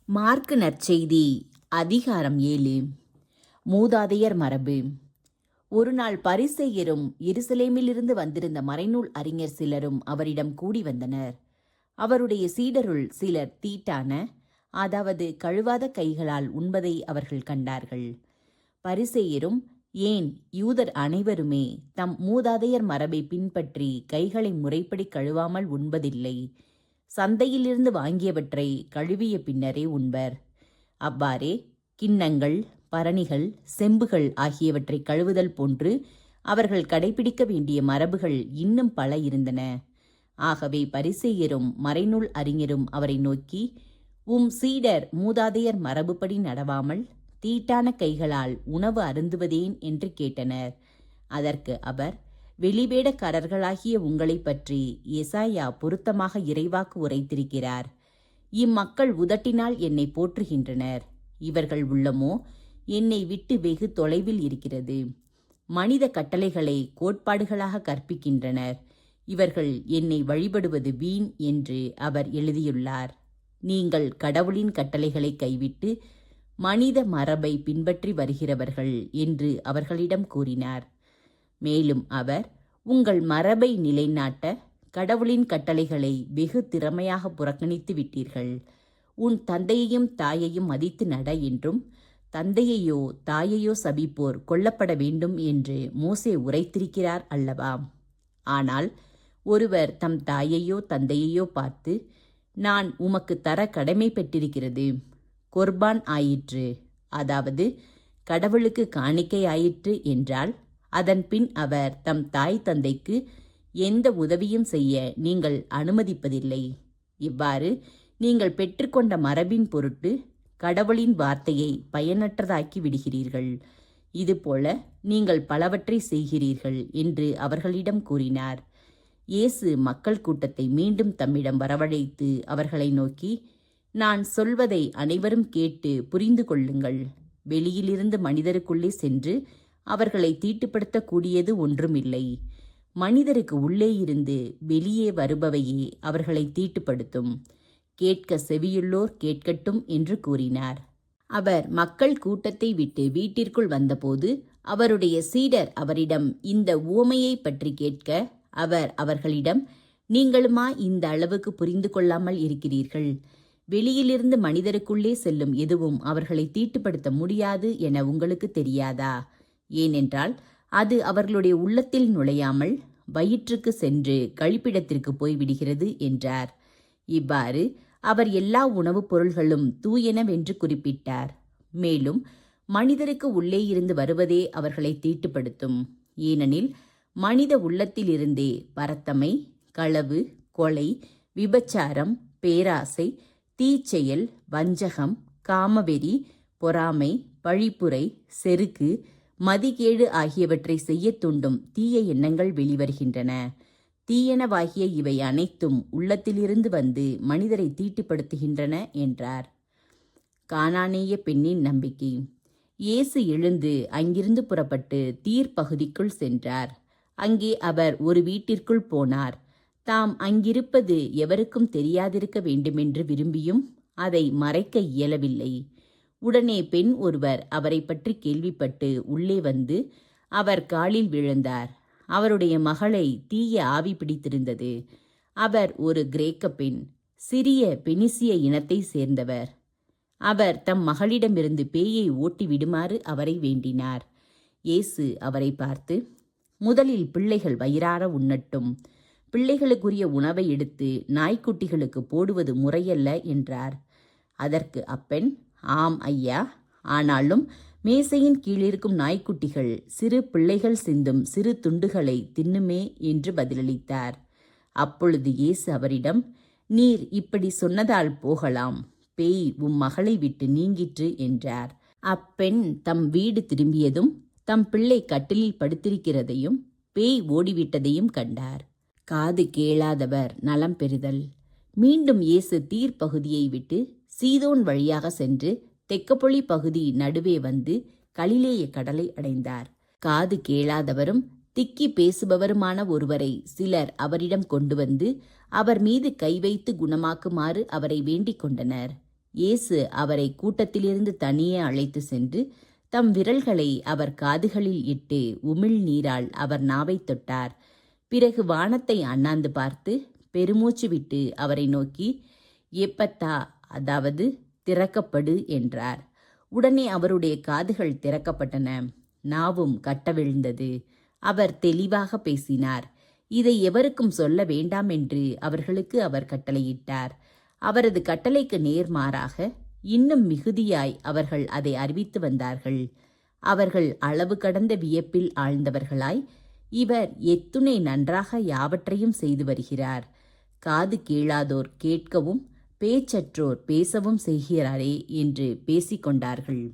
Mark நற்செய்தி அதிகாரம் 7. மூதாதையர் மரபு. ஒருநாள் பரிசேயரும் எருசலேமிலிருந்து வந்திருந்த மறைநூல் அறிஞர் சிலரும் அவரிடம் கூடி வந்தனர். அவருடைய சீடருள் சிலர் தீட்டான, அதாவது கழுவாத கைகளால் உண்பதை அவர்கள் கண்டார்கள். பரிசேயரும் ஏன் யூதர் அனைவருமே தம் மூதாதையர் மரபை பின்பற்றி கைகளை முறைப்படி கழுவாமல் உண்பதில்லை. சந்தையிலிருந்து வாங்கியவற்றை கழுவிய பின்னரே உண்பர். அவ்வாறே கிண்ணங்கள், பரணிகள், செம்புகள் ஆகியவற்றை கழுவுதல் போன்று அவர்கள் கடைபிடிக்க வேண்டிய மரபுகள் இன்னும் பல இருந்தன. ஆகவே பரிசேயரும் மறைநூல் அறிஞரும் அவரை நோக்கி, உம் சீடர் மூதாதையர் மரபுப்படி நடவாமல் தீட்டான கைகளால் உணவு அருந்துவதேன் என்று கேட்டனர். அதற்கு அவர், வெளிவேடக்காரர்களாகிய உங்களை பற்றி எசாயா பொருத்தமாக இறைவாக்கு உரைத்திருக்கிறார். இம்மக்கள் உதட்டினால் என்னை போற்றுகின்றனர், இவர்கள் உள்ளமோ என்னை விட்டு வெகு தொலைவில் இருக்கிறது. மனித கட்டளைகளை கோட்பாடுகளாக கற்பிக்கின்றனர், இவர்கள் என்னை வழிபடுவது வீண் என்று அவர் எழுதியுள்ளார். நீங்கள் கடவுளின் கட்டளைகளை கைவிட்டு மனித மரபை பின்பற்றி வருகிறவர்கள் என்று அவர்களிடம் கூறினார். மேலும் அவர், உங்கள் மரபை நிலைநாட்ட கடவுளின் கட்டளைகளை வெகு திறமையாக புறக்கணித்து விட்டீர்கள். உன் தந்தையையும் தாயையும் மதித்து நட என்றும், தந்தையையோ தாயையோ சபிப்போர் கொல்லப்பட வேண்டும் என்று மோசே உரைத்திருக்கிறார் அல்லவா? ஆனால் ஒருவர் தம் தாயையோ தந்தையையோ பார்த்து, நான் உமக்கு தர கடமை பெற்றிருக்கிறது, கொர்பான் ஆயிற்று, அதாவது கடவுளுக்கு காணிக்கை ஆயிற்று என்றால், அதன் பின் அவர் தம் தாய் தந்தைக்கு எந்த உதவியும் செய்ய நீங்கள் அனுமதிப்பதில்லை. இவ்வாறு நீங்கள் பெற்றுக்கொண்ட மரபின் பொருட்டு கடவுளின் வார்த்தையை பயனற்றதாக்கி விடுகிறீர்கள். இதுபோல நீங்கள் பலவற்றை செய்கிறீர்கள் என்று அவர்களிடம் கூறினார். இயேசு மக்கள் கூட்டத்தை மீண்டும் தம்மிடம் வரவழைத்து அவர்களை நோக்கி, நான் சொல்வதை அனைவரும் கேட்டு புரிந்து கொள்ளுங்கள். வெளியிலிருந்து மனிதருக்குள்ளே சென்று அவர்களை தீட்டுப்படுத்தக்கூடியது ஒன்றுமில்லை. மனிதருக்கு உள்ளே இருந்து வெளியே வருபவையே அவர்களை தீட்டுப்படுத்தும். கேட்க செவியுள்ளோர் கேட்கட்டும் என்று கூறினார். அவர் மக்கள் கூட்டத்தை விட்டு வீட்டிற்குள் வந்தபோது அவருடைய சீடர் அவரிடம் இந்த உவமையை பற்றி கேட்க, அவர் அவர்களிடம், நீங்களுமா இந்த அளவுக்கு புரிந்து கொள்ளாமல் இருக்கிறீர்கள்? வெளியிலிருந்து மனிதருக்குள்ளே செல்லும் எதுவும் அவர்களை தீட்டுப்படுத்த முடியாது என உங்களுக்கு தெரியாதா? ஏனென்றால் அது அவர்களுடைய உள்ளத்தில் நுழையாமல் வயிற்றுக்கு சென்று கழிப்பிடத்திற்கு போய்விடுகிறது என்றார். இவ்வாறு அவர் எல்லா உணவுப் பொருள்களும் தூயனவென்று குறிப்பிட்டார். மேலும் மனிதருக்கு உள்ளே இருந்து வருவதே அவர்களை தீட்டுப்படுத்தும். ஏனெனில் மனித உள்ளத்திலிருந்தே பரத்தமை, களவு, கொலை, விபச்சாரம், பேராசை, தீச்செயல், வஞ்சகம், காமவெறி, பொறாமை, பழிப்புரை, செருக்கு, மதிகேடு ஆகியவற்றை செய்ய தூண்டும் தீய எண்ணங்கள் வெளிவருகின்றன. தீயனவாகிய இவை அனைத்தும் உள்ளத்திலிருந்து வந்து மனிதரை தீட்டுப்படுத்துகின்றன என்றார். கானானேய பெண்ணின் நம்பிக்கை. இயேசு எழுந்து அங்கிருந்து புறப்பட்டு தீர் பகுதிக்குள் சென்றார். அங்கே அவர் ஒரு வீட்டிற்குள் போனார். தாம் அங்கிருப்பது எவருக்கும் தெரியாதிருக்க வேண்டுமென்று விரும்பியும் அதை மறைக்க இயலவில்லை. உடனே பெண் ஒருவர் அவரை பற்றி கேள்விப்பட்டு உள்ளே வந்து அவர் காலில் விழுந்தார். அவருடைய மகளை தீய ஆவி பிடித்திருந்தது. அவர் ஒரு கிரேக்க பெண், சிறிய பெனிசிய இனத்தை சேர்ந்தவர். அவர் தம் மகளிடமிருந்து பேயை ஓட்டி விடுமாறு அவரை வேண்டினார். இயேசு அவரை பார்த்து, முதலில் பிள்ளைகள் வயிறார உண்ணட்டும், பிள்ளைகளுக்குரிய உணவை எடுத்து நாய்க்குட்டிகளுக்கு போடுவது முறையல்ல என்றார். அதற்கு அப்பெண், ஆம் ஐயா, ஆனாலும் மேசையின் கீழிருக்கும் நாய்க்குட்டிகள் சிறு பிள்ளைகள் சிந்தும் சிறு துண்டுகளை தின்னுமே என்று பதிலளித்தார். அப்பொழுது இயேசு அவரிடம், நீர் இப்படி சொன்னதால் போகலாம், பேய் உம் மகளை விட்டு நீங்கிற்று என்றார். அப்பெண் தம் வீடு திரும்பியதும் தம் பிள்ளை கட்டிலில் படுத்திருக்கிறதையும் பேய் ஓடிவிட்டதையும் கண்டார். காது கேளாதவர் நலம் பெறுதல். மீண்டும் இயேசு தீர் பகுதியை விட்டு சீதோன் வழியாக சென்று தெக்கப்பொலி பகுதி நடுவே வந்து கலிலேய கடலை அடைந்தார். காது கேளாதவரும் திக்கி பேசுபவருமான ஒருவரை சிலர் அவரிடம் கொண்டு வந்து அவர் மீது கை வைத்து குணமாக்குமாறு அவரை வேண்டிக் கொண்டனர். இயேசு அவரை கூட்டத்திலிருந்து தனியே அழைத்து சென்று தம் விரல்களை அவர் காதுகளில் இட்டு உமிழ்நீரால் அவர் நாவைத் தொட்டார். பிறகு வானத்தை அண்ணாந்து பார்த்து பெருமூச்சு விட்டு அவரை நோக்கி, எப்பத்தா, அதாவது திறக்கப்படு என்றார். உடனே அவருடைய காதுகள் திறக்கப்பட்டன, நாவும் கட்டவிழ்ந்தது. அவர் தெளிவாக பேசினார். இதை எவருக்கும் சொல்ல வேண்டாம் என்று அவர்களுக்கு அவர் கட்டளையிட்டார். அவரது கட்டளைக்கு நேர்மாறாக இன்னும் மிகுதியாய் அவர்கள் அதை அறிவித்து வந்தார்கள். அவர்கள் அளவு கடந்த வியப்பில் ஆழ்ந்தவர்களாய், இவர் எத்துணை நன்றாக யாவற்றையும் செய்து வருகிறார், காது கேளாதோர் கேட்கவும் பேச்சற்றோர் பேசவும் செய்கிறாரே என்று பேசிக்கொண்டார்கள்.